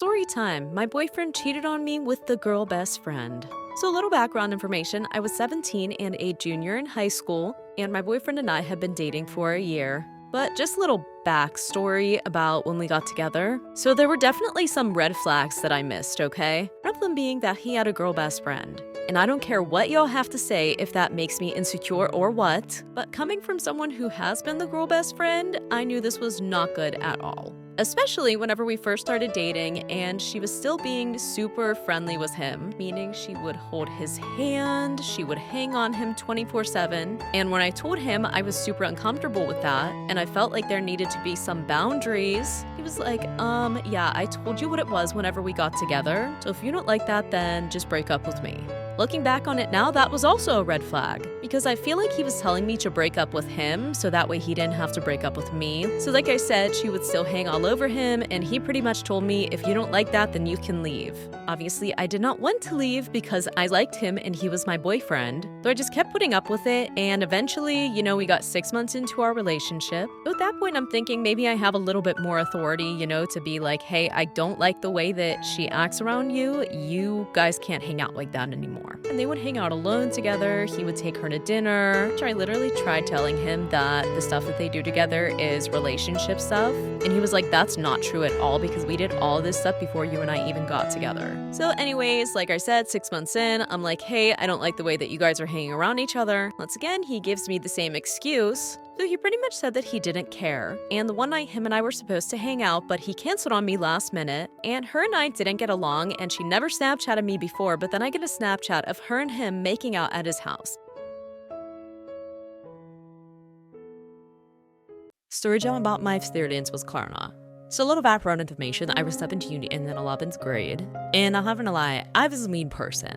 Story time. My boyfriend cheated on me with the girl best friend. So a little background information, I was 17 and a junior in high school, and my boyfriend and I had been dating for a year. But just a little backstory about when we got together. So there were definitely some red flags that I missed, okay? One of them being that he had a girl best friend. And I don't care what y'all have to say if that makes me insecure or what, but coming from someone who has been the girl best friend, I knew this was not good at all. Especially whenever we first started dating and she was still being super friendly with him, meaning she would hold his hand, she would hang on him 24/7. And when I told him I was super uncomfortable with that and I felt like there needed to be some boundaries, he was like, yeah, I told you what it was whenever we got together. So if you don't like that, then just break up with me. Looking back on it now, that was also a red flag because I feel like he was telling me to break up with him so that way he didn't have to break up with me. So like I said, she would still hang all over him and he pretty much told me, if you don't like that, then you can leave. Obviously, I did not want to leave because I liked him and he was my boyfriend. So I just kept putting up with it and eventually, we got 6 months into our relationship. So at that point, I'm thinking maybe I have a little bit more authority, to be like, hey, I don't like the way that she acts around you. You guys can't hang out like that anymore. And they would hang out alone together. He would take her to dinner. I literally tried telling him that the stuff that they do together is relationship stuff. And he was like, that's not true at all because we did all this stuff before you and I even got together. So anyways, like I said, 6 months in, I'm like, hey, I don't like the way that you guys are hanging around each other. Once again, he gives me the same excuse. So he pretty much said that he didn't care. And the one night him and I were supposed to hang out, but he canceled on me last minute. And her and I didn't get along and she never Snapchatted me before, but then I get a Snapchat of her and him making out at his house. Story time about my experience with Klarna. So a little background information, I was 17 in the 11th grade. And I'm not gonna lie, I was a mean person.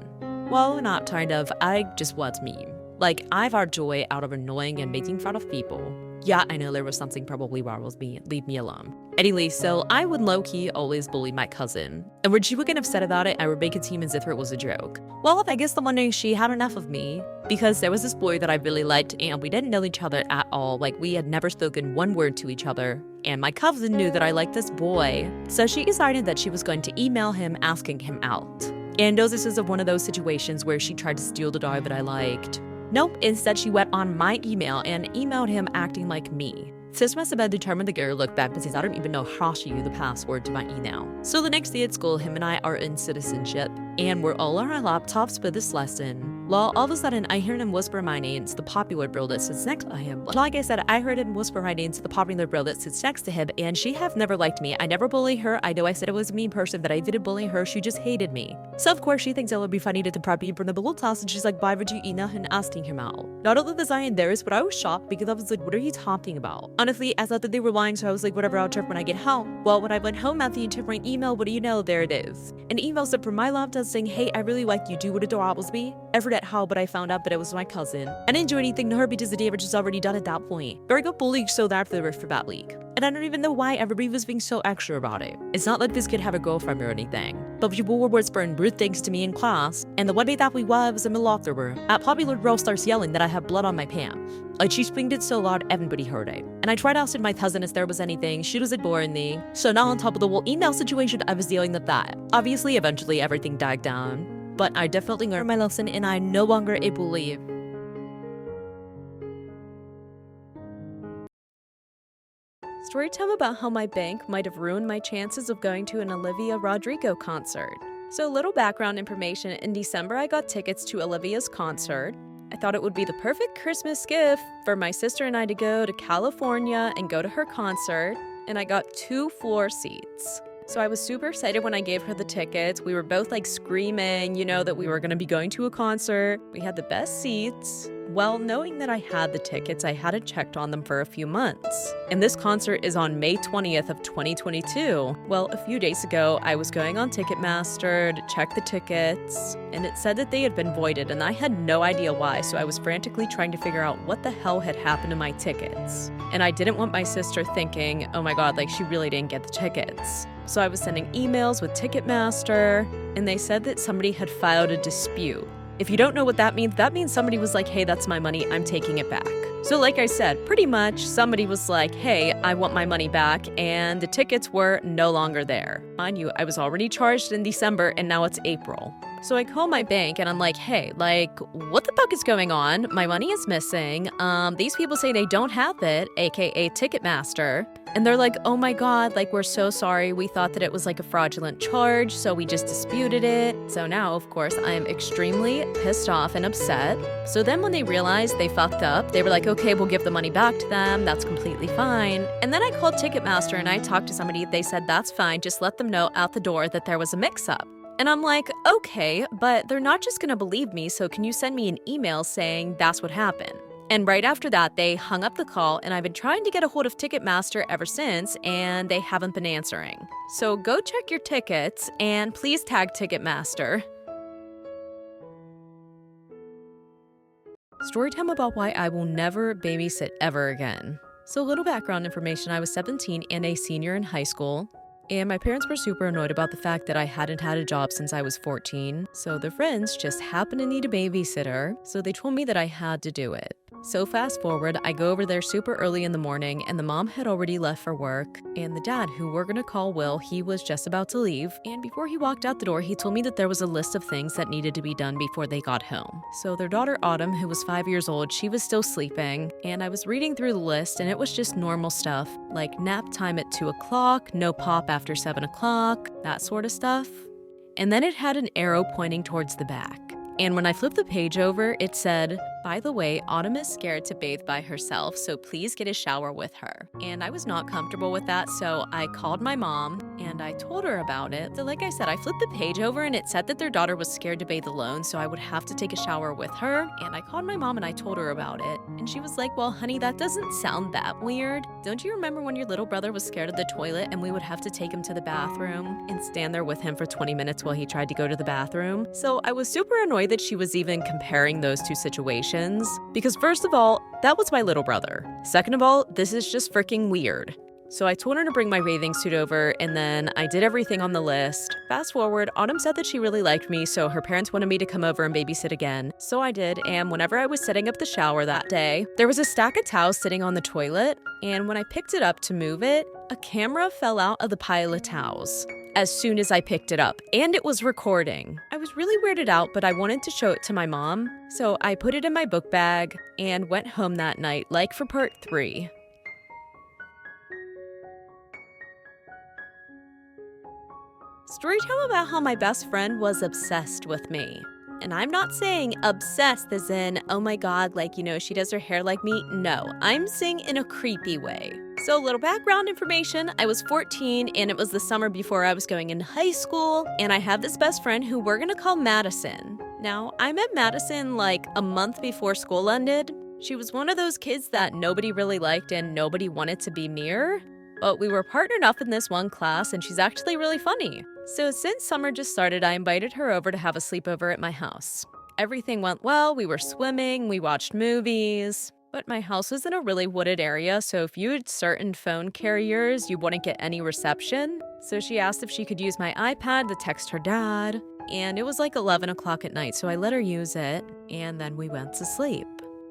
Well, not kind of, I just was mean. Like, I got joy out of annoying and making fun of people. Yeah, I know there was something probably wrong with me. Leave me alone. Anyway, so I would low-key always bully my cousin. And when she would get upset about it, I would make it seem as if it was a joke. Well, I guess the one day she had enough of me because there was this boy that I really liked and we didn't know each other at all. Like, we had never spoken one word to each other. And my cousin knew that I liked this boy. So she decided that she was going to email him asking him out. And this is one of those situations where she tried to steal the guy that I liked. Nope, instead she went on my email and emailed him acting like me. Sis must have been determined to get her look back because I don't even know how she knew the password to my email. So the next day at school, him and I are in citizenship, and we're all on our laptops for this lesson. Well, all of a sudden, I heard him whisper my name to the popular girl that sits next to him. Like I said, I heard him whisper my name to the popular girl that sits next to him, and she have never liked me. I never bullied her. I know I said I was a mean person, but I didn't bully her. She just hated me. So of course, she thinks it would be funny to deprive me from the balloon toss, and she's like, why would you email him asking him out? Not only was I embarrassed, but I was shocked because I was like, what are you talking about? Honestly, I thought that they were lying, so I was like, whatever, I'll check when I get home. Well, when I went home after you took my email, what do you know? There it is. An email sent from my laptop saying, hey, I really like you. Do you want to do with me? I forget how, but I found out that it was my cousin. I didn't do anything to her because the damage was already done at that point. Very good bullying showed after the rift for that league. And I don't even know why everybody was being so extra about it. It's not like this kid had a girlfriend or anything. But people were whispering rude things to me in class, and the one day that we was in the locker room, a popular girl starts yelling that I have blood on my pants. Like, she screamed it so loud, everybody heard it. And I tried asking my cousin if there was anything. She was ignoring me. So now on top of the whole email situation, I was dealing with that. Obviously, eventually everything died down. But I definitely learned my lesson, and I'm no longer a bully. Story time about how my bank might have ruined my chances of going to an Olivia Rodrigo concert. So a little background information, in December I got tickets to Olivia's concert. I thought it would be the perfect Christmas gift for my sister and I to go to California and go to her concert, and I got 2 floor seats. So I was super excited when I gave her the tickets. We were both like screaming, that we were going to be going to a concert. We had the best seats. Well, knowing that I had the tickets, I hadn't checked on them for a few months. And this concert is on May 20th of 2022. Well, a few days ago, I was going on Ticketmaster to check the tickets, and it said that they had been voided, and I had no idea why, so I was frantically trying to figure out what the hell had happened to my tickets. And I didn't want my sister thinking, oh my god, like she really didn't get the tickets. So I was sending emails with Ticketmaster, and they said that somebody had filed a dispute. If you don't know what that means somebody was like, hey, that's my money, I'm taking it back. So like I said, pretty much somebody was like, hey, I want my money back, and the tickets were no longer there. Mind you, I was already charged in December and now it's April. So I call my bank and I'm like, hey, like, what the fuck is going on? My money is missing. These people say they don't have it, aka Ticketmaster. And they're like, oh my God, like, we're so sorry. We thought that it was like a fraudulent charge, so we just disputed it. So now, of course, I am extremely pissed off and upset. So then when they realized they fucked up, they were like, okay, we'll give the money back to them. That's completely fine. And then I called Ticketmaster and I talked to somebody. They said, that's fine. Just let them know out the door that there was a mix-up. And I'm like, okay, but they're not just gonna believe me, so can you send me an email saying that's what happened? And right after that, they hung up the call, and I've been trying to get a hold of Ticketmaster ever since, and they haven't been answering. So go check your tickets, and please tag Ticketmaster. Storytime about why I will never babysit ever again. So a little background information, I was 17 and a senior in high school. And my parents were super annoyed about the fact that I hadn't had a job since I was 14, so their friends just happened to need a babysitter, so they told me that I had to do it. So fast forward, I go over there super early in the morning, and the mom had already left for work, and the dad, who we're gonna call Will, he was just about to leave, and before he walked out the door, he told me that there was a list of things that needed to be done before they got home. So their daughter Autumn, who was 5 years old, she was still sleeping, and I was reading through the list, and it was just normal stuff, like nap time at 2 o'clock, no pop after 7 o'clock, that sort of stuff. And then it had an arrow pointing towards the back. And when I flipped the page over, it said, by the way, Autumn is scared to bathe by herself, so please get a shower with her. And I was not comfortable with that, so I called my mom and I told her about it. So like I said, I flipped the page over and it said that their daughter was scared to bathe alone, so I would have to take a shower with her. And I called my mom and I told her about it. And she was like, well, honey, that doesn't sound that weird. Don't you remember when your little brother was scared of the toilet and we would have to take him to the bathroom and stand there with him for 20 minutes while he tried to go to the bathroom? So I was super annoyed that she was even comparing those two situations. Because first of all, that was my little brother. Second of all, this is just freaking weird. So I told her to bring my bathing suit over, and then I did everything on the list. Fast forward, Autumn said that she really liked me, so her parents wanted me to come over and babysit again. So I did, and whenever I was setting up the shower that day, there was a stack of towels sitting on the toilet, and when I picked it up to move it, a camera fell out of the pile of towels as soon as I picked it up, and it was recording. I was really weirded out, but I wanted to show it to my mom, so I put it in my book bag and went home that night, like for part 3. Storytime about how my best friend was obsessed with me. And I'm not saying obsessed as in, oh my God, like, you know, she does her hair like me. No, I'm saying in a creepy way. So a little background information, I was 14 and it was the summer before I was going into high school, and I had this best friend who we're gonna call Madison. Now, I met Madison like a month before school ended. She was one of those kids that nobody really liked and nobody wanted to be near, but we were partnered up in this one class and she's actually really funny. So since summer just started, I invited her over to have a sleepover at my house. Everything went well, we were swimming, we watched movies. But my house was in a really wooded area, so if you had certain phone carriers, you wouldn't get any reception. So she asked if she could use my iPad to text her dad, and it was like 11 o'clock at night, so I let her use it, and then we went to sleep.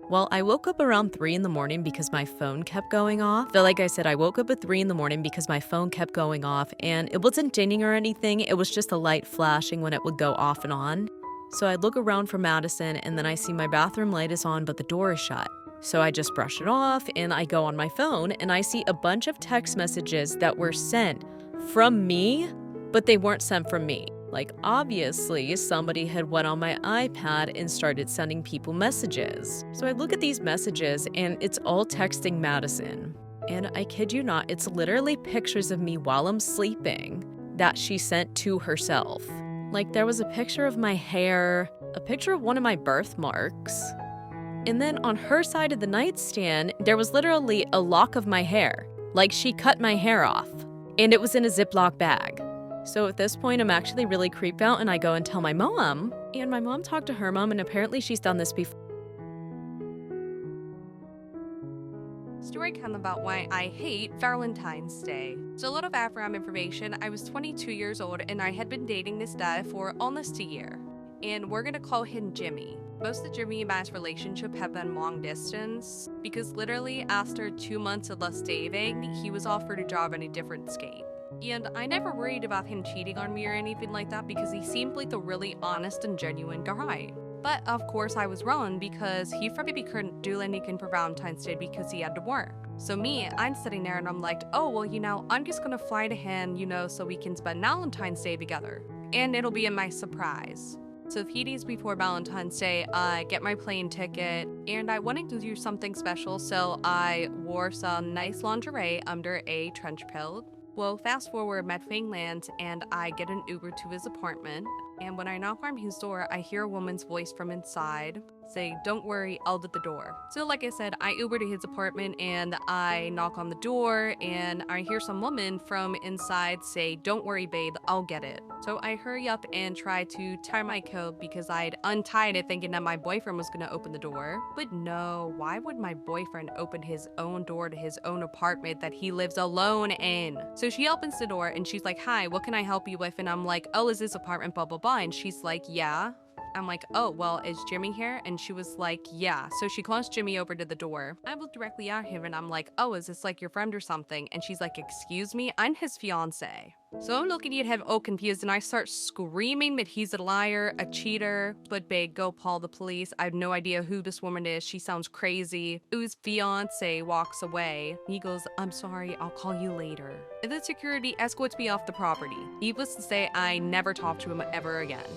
Well, I woke up around 3 in the morning because my phone kept going off. So like I said, I woke up at 3 in the morning because my phone kept going off, and it wasn't dinging or anything, it was just a light flashing when it would go off and on. So I look around for Madison, and then I see my bathroom light is on, but the door is shut. So I just brush it off and I go on my phone and I see a bunch of text messages that were sent from me, but they weren't sent from me. Like, obviously, somebody had went on my iPad and started sending people messages. So I look at these messages and it's all texting Madison. And I kid you not, it's literally pictures of me while I'm sleeping that she sent to herself. Like, there was a picture of my hair, a picture of one of my birthmarks. And then on her side of the nightstand, there was literally a lock of my hair. Like, she cut my hair off. And it was in a Ziploc bag. So at this point, I'm actually really creeped out and I go and tell my mom. And my mom talked to her mom, and apparently she's done this before. Story time about why I hate Valentine's Day. So a little background information, I was 22 years old and I had been dating this guy for almost a year. and we're gonna call him Jimmy. Most of Jimmy and Matt's relationship have been long distance because literally after 2 months of us dating, he was offered a job in a different state. And I never worried about him cheating on me or anything like that because he seemed like a really honest and genuine guy. But of course I was wrong because he probably couldn't do anything for Valentine's Day because he had to work. So I'm sitting there and I'm like, oh, well, I'm just gonna fly to him, so we can spend Valentine's Day together. And it'll be a nice surprise. So a few days before Valentine's Day, I get my plane ticket and I wanted to do something special, so I wore some nice lingerie under a trench coat. Well, fast forward, met Finland, and I get an Uber to his apartment. And when I knock on his door, I hear a woman's voice from inside say, "Don't worry, I'll do the door." So like I said, I Uber to his apartment and I knock on the door and I hear some woman from inside say, "Don't worry, babe, I'll get it." So I hurry up and try to tie my coat because I'd untied it thinking that my boyfriend was gonna open the door. But no, why would my boyfriend open his own door to his own apartment that he lives alone in? So she opens the door and she's like, "Hi, what can I help you with?" And I'm like, "Oh, is this apartment blah blah blah?" And she's like, "Yeah." I'm like, "Oh, well, is Jimmy here?" And she was like, "Yeah." So she calls Jimmy over to the door. I look directly at him and I'm like, "Oh, is this like your friend or something?" And she's like, "Excuse me, I'm his fiance." So I'm looking at him all confused and I start screaming that he's a liar, a cheater. But babe, go call the police. I have no idea who this woman is. She sounds crazy. Whose fiance walks away. He goes, "I'm sorry, I'll call you later." And then security escorts me off the property. Needless to say, I never talked to him ever again.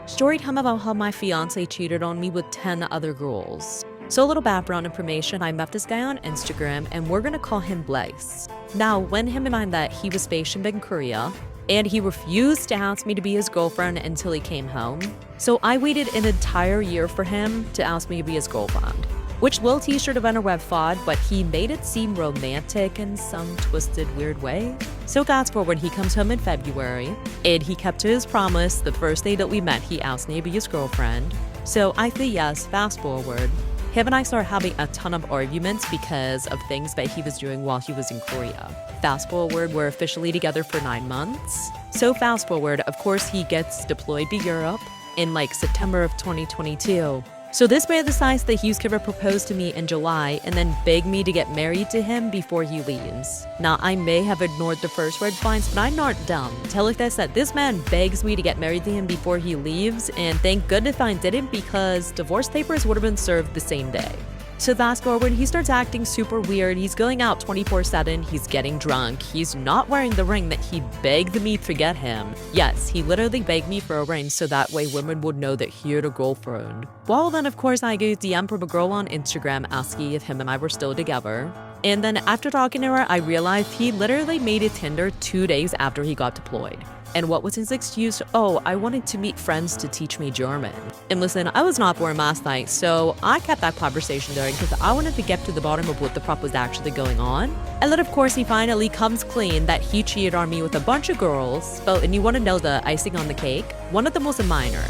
Story time about how my fiance cheated on me with 10 other girls. So a little background information, I met this guy on Instagram and we're gonna call him Blaze. Now, when him and I met, he was stationed in Korea and he refused to ask me to be his girlfriend until he came home. So I waited an entire year for him to ask me to be his girlfriend. Which little t-shirt have been a red flag, but he made it seem romantic in some twisted, weird way. So fast forward, he comes home in February, and he kept to his promise. The first day that we met, he asked me to be his girlfriend. So I say yes, fast forward. Him and I started having a ton of arguments because of things that he was doing while he was in Korea. Fast forward, we're officially together for 9 months. So fast forward, of course, he gets deployed to Europe in September of 2022. So this man decides that he's gonna propose to me in July and then beg me to get married to him before he leaves. Now, I may have ignored the first red flags, but I'm not dumb. Tell like this that this man begs me to get married to him before he leaves, and thank goodness I didn't because divorce papers would have been served the same day. So fast forward, he starts acting super weird. He's going out 24/7, he's getting drunk, he's not wearing the ring that he begged me to get him. Yes, he literally begged me for a ring so that way women would know that he had a girlfriend. Well then, of course, I get a DM from a girl on Instagram asking if him and I were still together. And then after talking to her, I realized he literally made a Tinder 2 days after he got deployed. And what was his excuse? "Oh, I wanted to meet friends to teach me German." And listen, I was not born last night, so I kept that conversation going because I wanted to get to the bottom of what the fuck was actually going on. And then of course he finally comes clean that he cheated on me with a bunch of girls. Oh, and you want to know the icing on the cake? One of them was a minor.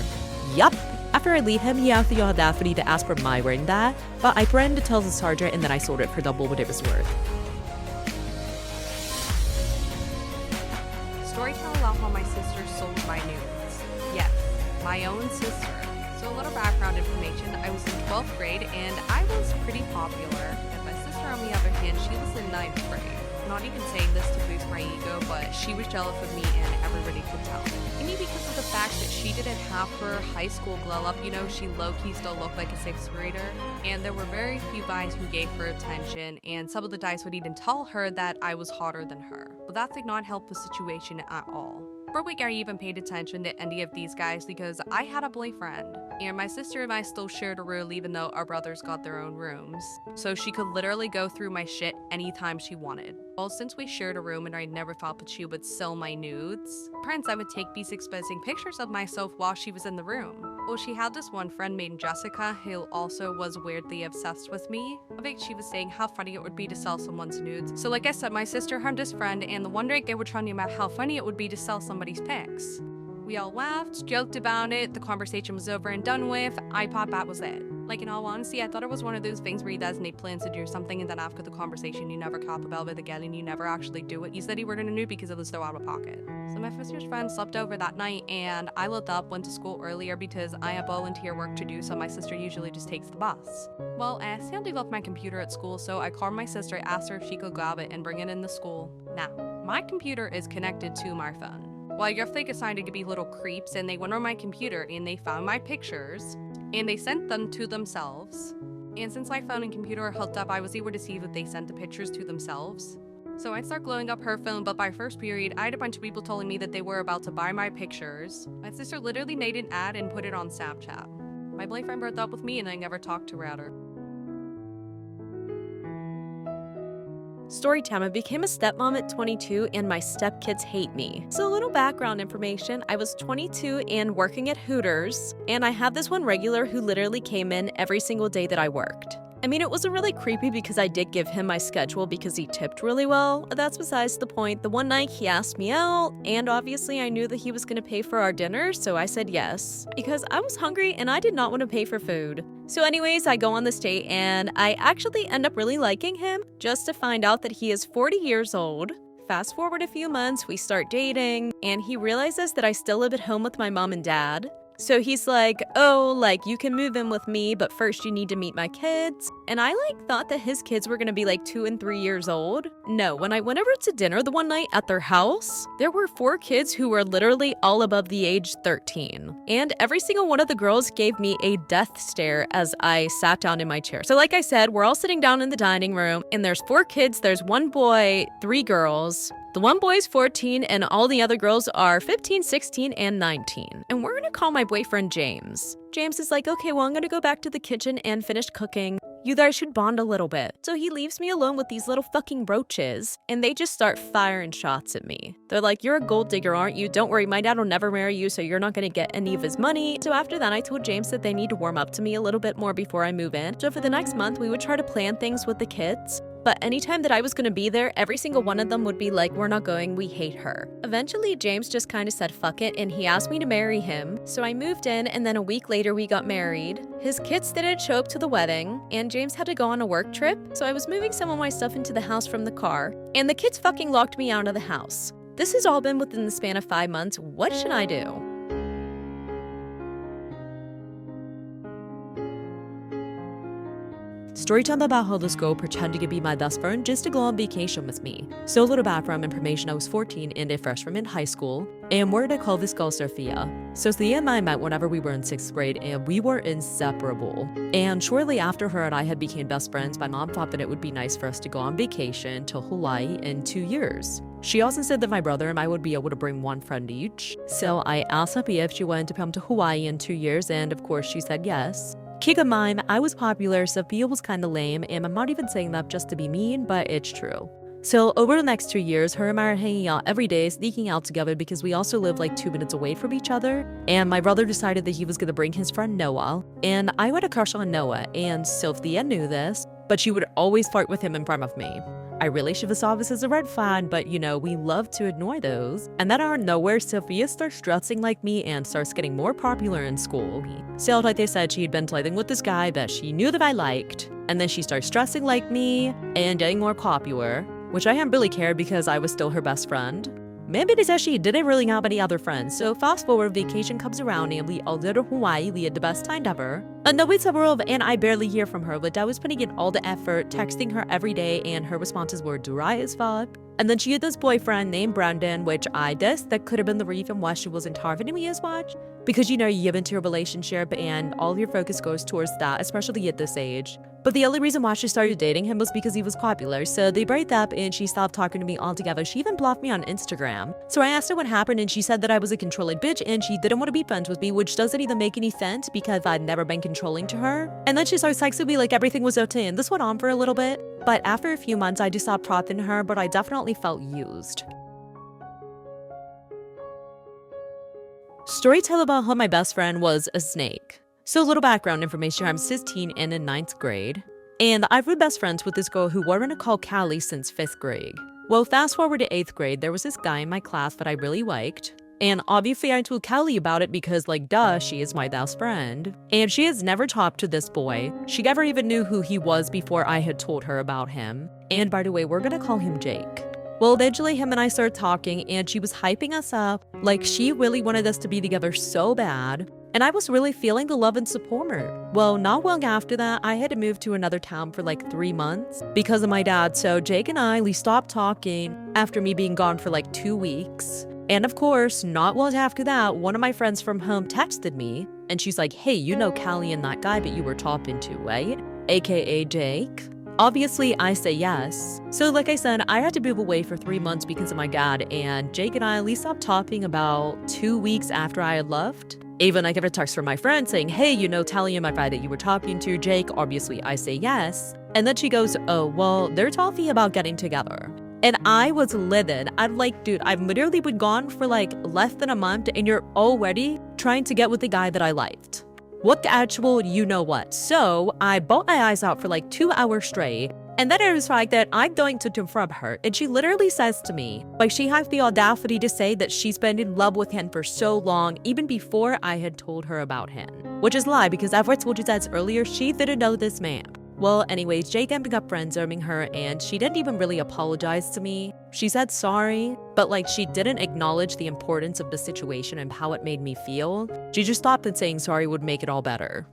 Yup. After I leave him, he has the audacity to ask for my ring back, but I threatened to tell the sergeant and then I sold it for double what it was worth. Storytime about how my sister sold my nudes. Yes, my own sister. So a little background information, I was in 12th grade and I was pretty popular. And my sister, on the other hand, she was in 9th grade. I'm not even saying this to boost my ego, but she was jealous of me and everybody could tell. Maybe because of the fact that she didn't have her high school glow up, she low-key still looked like a 6th grader. And there were very few guys who gave her attention, and some of the guys would even tell her that I was hotter than her. But that did not help the situation at all. For a week, I even paid attention to any of these guys because I had a boyfriend. And my sister and I still shared a room even though our brothers got their own rooms. So she could literally go through my shit anytime she wanted. Well, since we shared a room and I never thought that she would sell my nudes, Prince, I would take these exposing pictures of myself while she was in the room. Well, she had this one friend named Jessica who also was weirdly obsessed with me. I think she was saying how funny it would be to sell someone's nudes. So like I said, my sister had this friend and the one day they were talking about how funny it would be to sell somebody's pics. We all laughed, joked about it, the conversation was over and done with. I thought that was it. Like, in all honesty, I thought it was one of those things where you designate plans to do something and then after the conversation you never caught the bell with again and you never actually do what you said you were gonna do because it was so out of pocket. So my first year's friend slept over that night and I lit up, went to school earlier because I have volunteer work to do, so my sister usually just takes the bus. Well, I accidentally left my computer at school, so I called my sister, asked her if she could grab it and bring it in the school. Now, my computer is connected to my phone. Well, your fake decided to be little creeps and they went on my computer and they found my pictures and they sent them to themselves. And since my phone and computer are hooked up, I was able to see that they sent the pictures to themselves. So I'd start glowing up her phone, but by first period, I had a bunch of people telling me that they were about to buy my pictures. My sister literally made an ad and put it on Snapchat. My boyfriend broke up with me and I never talked to her at her. Storytime, I became a stepmom at 22 and my stepkids hate me. So a little background information, I was 22 and working at Hooters, and I had this one regular who literally came in every single day that I worked. I mean, it wasn't really creepy because I did give him my schedule because he tipped really well. That's besides the point. The one night he asked me out, and obviously I knew that he was going to pay for our dinner, so I said yes. Because I was hungry and I did not want to pay for food. So anyways, I go on this date and I actually end up really liking him, just to find out that he is 40 years old. Fast forward a few months, we start dating, and he realizes that I still live at home with my mom and dad. So he's like, oh, like, you can move in with me, but first you need to meet my kids. And I thought that his kids were gonna be 2 and 3 years old. No, when I went over to dinner the one night at their house, there were 4 kids who were literally all above the age 13. And every single one of the girls gave me a death stare as I sat down in my chair. So like I said, we're all sitting down in the dining room and there's 4 kids, there's 1 boy, 3 girls. The one boy is 14 and all the other girls are 15, 16, and 19. And we're gonna call my boyfriend James. James is like, okay, well, I'm gonna go back to the kitchen and finish cooking. You guys should bond a little bit. So he leaves me alone with these little fucking roaches, and they just start firing shots at me. They're like, you're a gold digger, aren't you? Don't worry, my dad will never marry you, so you're not gonna get any of his money. So after that, I told James that they need to warm up to me a little bit more before I move in. So for the next month, we would try to plan things with the kids. But anytime that I was gonna be there, every single one of them would be like, we're not going, we hate her. Eventually, James just kind of said fuck it, and he asked me to marry him. So I moved in, and then a week later, we got married. His kids didn't show up to the wedding, and James had to go on a work trip. So I was moving some of my stuff into the house from the car, and the kids fucking locked me out of the house. This has all been within the span of 5 months. What should I do? Storytime about how this girl pretended to be my best friend just to go on vacation with me. So a little background information, I was 14 and a freshman in high school, and where did I call this girl Sophia? So Sophia and I met whenever we were in 6th grade and we were inseparable. And shortly after her and I had became best friends, my mom thought that it would be nice for us to go on vacation to Hawaii in 2 years. She also said that my brother and I would be able to bring 1 friend each. So I asked Sophia if she wanted to come to Hawaii in 2 years, and of course she said yes. Kick of mine, I was popular, Sophia was kinda lame, and I'm not even saying that just to be mean, but it's true. So over the next 2 years, her and I are hanging out every day, sneaking out together because we also live 2 minutes away from each other. And my brother decided that he was gonna bring his friend Noah, and I had a crush on Noah, and Sophia knew this, but she would always flirt with him in front of me. I really should have saw this as a red flag, but we love to ignore those. And then out of nowhere, Sophia starts dressing like me and starts getting more popular in school. So like they said, she had been flirting with this guy that she knew that I liked, and then she starts dressing like me and getting more popular, which I hadn't really cared because I was still her best friend. Maybe because she didn't really have any other friends, so fast forward, vacation comes around and we all go to Hawaii, we had the best time ever. No, it's a world and I barely hear from her, but I was putting in all the effort, texting her every day, and her responses were dry as fuck. And then she had this boyfriend named Brandon, which I guess that could have been the reason why she wasn't targeting me as much. Because you get into a relationship and all your focus goes towards that, especially at this age. But the only reason why she started dating him was because he was popular, so they break up and she stopped talking to me altogether. She even blocked me on Instagram. So I asked her what happened and she said that I was a controlling bitch and she didn't want to be friends with me, which doesn't even make any sense because I'd never been controlling to her. And then she started texting me like everything was okay, and this went on for a little bit. But after a few months, I just stopped propping her, but I definitely felt used. Storytell about how my best friend was a snake. So a little background information, I'm 16 and in 9th grade. And I've been best friends with this girl who we're gonna call Callie since 5th grade. Well, fast forward to 8th grade, there was this guy in my class that I really liked. And obviously I told Kelly about it because like duh, she is my best friend. And she has never talked to this boy. She never even knew who he was before I had told her about him. And by the way, we're gonna call him Jake. Well, eventually him and I started talking and she was hyping us up. Like she really wanted us to be together so bad. And I was really feeling the love and support. Well, not long after that, I had to move to another town for like 3 months because of my dad. So Jake and we stopped talking after me being gone for like 2 weeks. And of course, not long after that, one of my friends from home texted me and she's like, hey, you know Callie and that guy that you were talking to, right? AKA Jake. Obviously, I say yes. So like I said, I had to move away for 3 months because of my dad, and Jake and I at least stopped talking about 2 weeks after I had left. Even I get a text from my friend saying, hey, you know Talia, my guy that you were talking to, Jake. Obviously, I say yes. And then she goes, oh, well, they're talking about getting together. And I was livid. I'm like, dude, I've literally been gone for like less than a month and you're already trying to get with the guy that I liked. What the actual you know what? So I bawled my eyes out for like 2 hours straight. And then it was like that I'm going to confront her. And she literally says to me, like she has the audacity to say that she's been in love with him for so long, even before I had told her about him. Which is a lie because as I told you guys earlier, she didn't know this man. Well, anyways, Jake ended up friend-zoning her and she didn't even really apologize to me. She said sorry, but like she didn't acknowledge the importance of the situation and how it made me feel. She just thought that saying sorry would make it all better.